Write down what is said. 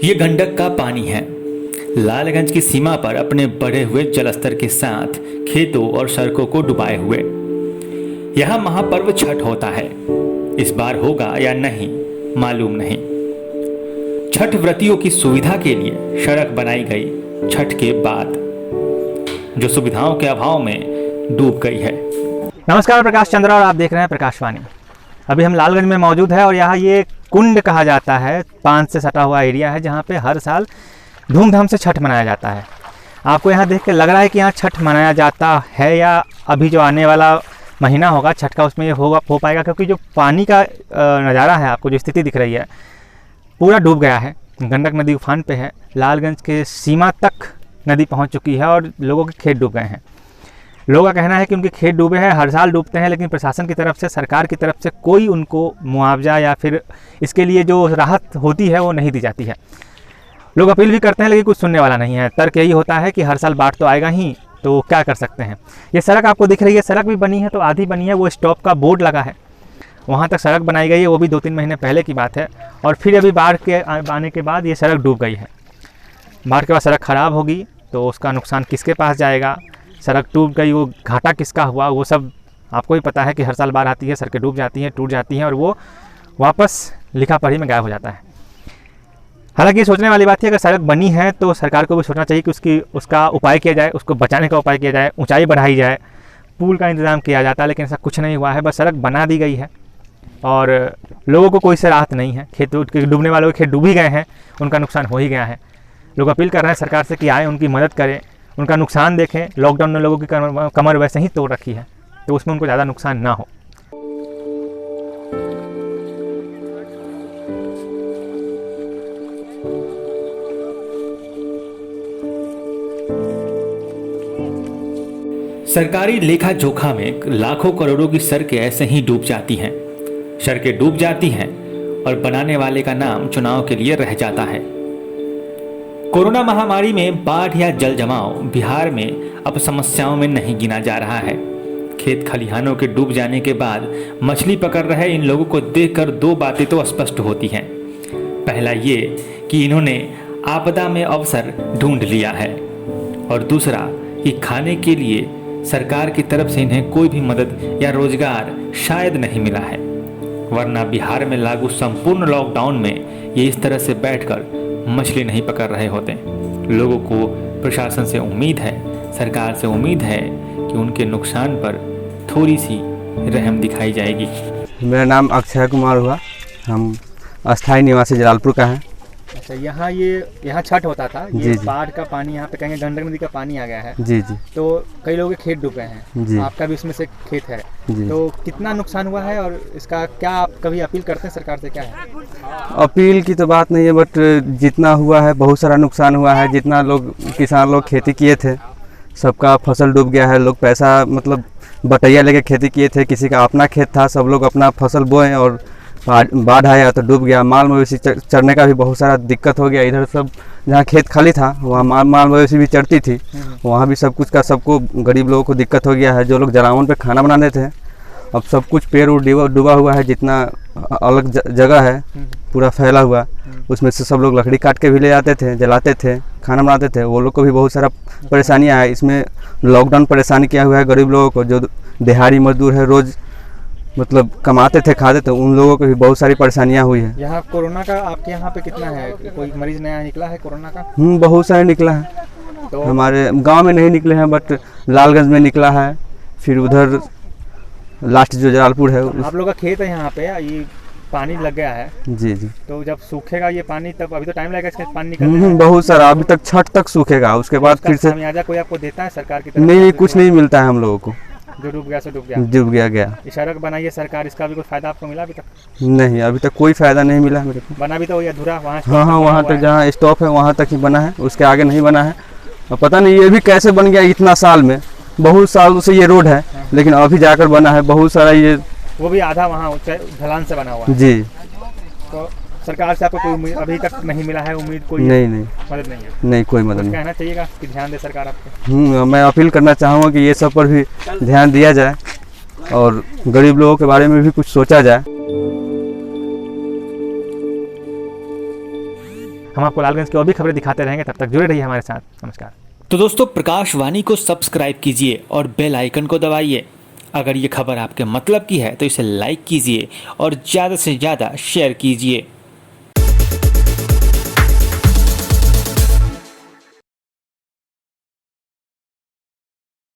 ये गंडक का पानी है। लालगंज की सीमा पर अपने बढ़े हुए जलस्तर के साथ खेतों और सड़कों को डुबाए हुए यहाँ महापर्व छठ होता है। इस बार होगा या नहीं मालूम नहीं। छठ व्रतियों की सुविधा के लिए सड़क बनाई गई छठ के बाद, जो सुविधाओं के अभाव में डूब गई है। नमस्कार, प्रकाश चंद्रा और आप देख रहे हैं प्रकाशवाणी। अभी हम लालगंज में मौजूद है और यहाँ ये कुंड कहा जाता है, पान से सटा हुआ एरिया है जहाँ पे हर साल धूमधाम से छठ मनाया जाता है। आपको यहाँ देख के लग रहा है कि यहाँ छठ मनाया जाता है या अभी जो आने वाला महीना होगा छठ का उसमें ये हो पाएगा, क्योंकि जो पानी का नज़ारा है, आपको जो स्थिति दिख रही है, पूरा डूब गया है। गंडक नदी उफान पे है, लालगंज के सीमा तक नदी पहुँच चुकी है और लोगों के खेत डूब गए हैं। लोगों का कहना है कि उनके खेत डूबे हैं, हर साल डूबते हैं, लेकिन प्रशासन की तरफ से, सरकार की तरफ से कोई उनको मुआवजा या फिर इसके लिए जो राहत होती है वो नहीं दी जाती है। लोग अपील भी करते हैं लेकिन कुछ सुनने वाला नहीं है। तर्क यही होता है कि हर साल बाढ़ तो आएगा ही, तो क्या कर सकते हैं। ये सड़क आपको दिख रही है, सड़क भी बनी है तो आधी बनी है, वो स्टॉप का बोर्ड लगा है, वहाँ तक सड़क बनाई गई है, वो भी 2-3 महीने पहले की बात है। और फिर अभी बाढ़ के आने के बाद ये सड़क डूब गई है। बाढ़ के बाद सड़क ख़राब होगी तो उसका नुकसान किसके पास जाएगा, सड़क टूट गई, वो घाटा किसका हुआ, वो सब आपको ही पता है कि हर साल बाढ़ आती है, सड़कें डूब जाती हैं, टूट जाती हैं और वो वापस लिखा पढ़ी में गायब हो जाता है। हालांकि ये सोचने वाली बात है, अगर सड़क बनी है तो सरकार को भी सोचना चाहिए कि उसका उपाय किया जाए, उसको बचाने का उपाय किया जाए, ऊंचाई बढ़ाई जाए, पुल का इंतज़ाम किया जाता है, लेकिन ऐसा कुछ नहीं हुआ है। बस सड़क बना दी गई है और लोगों को कोई से राहत नहीं है। खेत डूबने वालों के खेत डूब ही गए हैं, उनका नुकसान हो ही गया है। लोग अपील कर रहे हैं सरकार से कि आए, उनकी मदद करें, उनका नुकसान देखें। लॉकडाउन में लोगों की कमर वैसे ही तोड़ रखी है, तो उसमें उनको ज़्यादा नुकसान ना हो। सरकारी लेखा जोखा में लाखों करोड़ों की सड़कें ऐसे ही डूब जाती हैं। सड़कें डूब जाती हैं और बनाने वाले का नाम चुनाव के लिए रह जाता है। कोरोना महामारी में बाढ़ या जल जमाव बिहार में अब समस्याओं में नहीं गिना जा रहा है। खेत खलिहानों के डूब जाने के बाद मछली पकड़ रहे इन लोगों को देखकर 2 बातें तो स्पष्ट होती हैं। पहला ये कि इन्होंने आपदा में अवसर ढूंढ लिया है, और दूसरा कि खाने के लिए सरकार की तरफ से इन्हें कोई भी मदद या रोजगार शायद नहीं मिला है, वरना बिहार में लागू संपूर्ण लॉकडाउन में ये इस तरह से बैठकर मछली नहीं पकड़ रहे होते। लोगों को प्रशासन से उम्मीद है, सरकार से उम्मीद है कि उनके नुकसान पर थोड़ी सी रहम दिखाई जाएगी। मेरा नाम अक्षय कुमार हुआ, हम अस्थाई निवासी जलालपुर का है। अच्छा, यहाँ छठ होता था, ये बाढ़ का पानी यहाँ पे कहेंगे गंडक नदी का पानी आ गया है। जी जी। तो कई लोगों के खेत डूब गए हैं, आपका भी उसमें से खेत है, तो कितना नुकसान हुआ है और इसका क्या आप कभी अपील करते हैं सरकार से? क्या है अपील की तो बात नहीं है, बट जितना हुआ है बहुत सारा नुकसान हुआ है। जितना लोग किसान लोग खेती किए थे सबका फसल डूब गया है। लोग पैसा मतलब बटैया लेके खेती किए थे, किसी का अपना खेत था, सब लोग अपना फसल बोए और बाढ़ आया तो डूब गया। माल मवेशी चढ़ने का भी बहुत सारा दिक्कत हो गया। इधर सब जहाँ खेत खाली था वहाँ माल मवेशी भी चढ़ती थी, वहाँ भी सब कुछ का सबको गरीब लोगों को दिक्कत हो गया है। जो लोग जलावन पे खाना बनाते थे, अब सब कुछ पेड़ डूबा हुआ है। जितना अलग जगह है पूरा फैला हुआ, उसमें से सब लोग लकड़ी काट के भी ले जाते थे, जलाते थे, खाना बनाते थे। वो लोग को भी बहुत सारा परेशानियाँ है। इसमें लॉकडाउन परेशानी किया हुआ है गरीब लोगों को। जो दिहाड़ी मजदूर है, रोज़ मतलब कमाते थे, खाते थे, उन लोगों को भी बहुत सारी परेशानियां हुई है। यहाँ कोरोना का आपके यहाँ पे कितना है? कोई मरीज नया निकला है कोरोना का? बहुत सारे निकला है। तो हमारे गांव में नहीं निकले हैं, बट लालगंज में निकला है, फिर उधर लास्ट जो जलालपुर है। आप लोग का खेत है यहाँ पे, ये पानी लग गया है। जी जी। तो जब सूखेगा ये पानी, तब अभी तो टाइम लगेगा इसके पानी निकलने में। बहुत सारा, अभी तक छठ तक सूखेगा, उसके बाद फिर से खामियाजा कोई आपको देता है सरकार की तरफ? नहीं, कुछ नहीं मिलता है हम लोगों को। जो डूब गया सो डूब गया। ये सड़क बनाई है सरकार, इसका भी कोई फायदा आपको मिला अभी तक? नहीं, अभी तक कोई फायदा नहीं मिला मेरे को। बना भी तो अधूरा वहाँ? हाँ, वहाँ तक जहाँ स्टॉप है वहाँ तक ही बना है, उसके आगे नहीं बना है। और पता नहीं ये भी कैसे बन गया इतना साल में। बहुत सालों से ये रोड है, लेकिन अभी जाकर बना है। बहुत सारा ये वो भी आधा वहाँ ढलान से बना हुआ है। जी। तो सरकार से आपको कोई उम्मीद अभी तक नहीं मिला है? उम्मीद कोई नहीं मदद नहीं है? नहीं, कोई मदद नहीं। कहना चाहिएगा कि ध्यान दे सरकार आपको? मैं अपील करना चाहूँगा कि ये सब पर भी ध्यान दिया जाए और गरीब लोगों के बारे में भी कुछ सोचा जाए। हम आपको लालगंज की और भी खबरें दिखाते रहेंगे, तब तक जुड़े रहिए हमारे साथ। नमस्कार। तो दोस्तों, प्रकाशवाणी को सब्सक्राइब कीजिए और बेल आइकन को दबाइए। अगर ये खबर आपके मतलब की है तो इसे लाइक कीजिए और ज़्यादा से ज़्यादा शेयर कीजिए।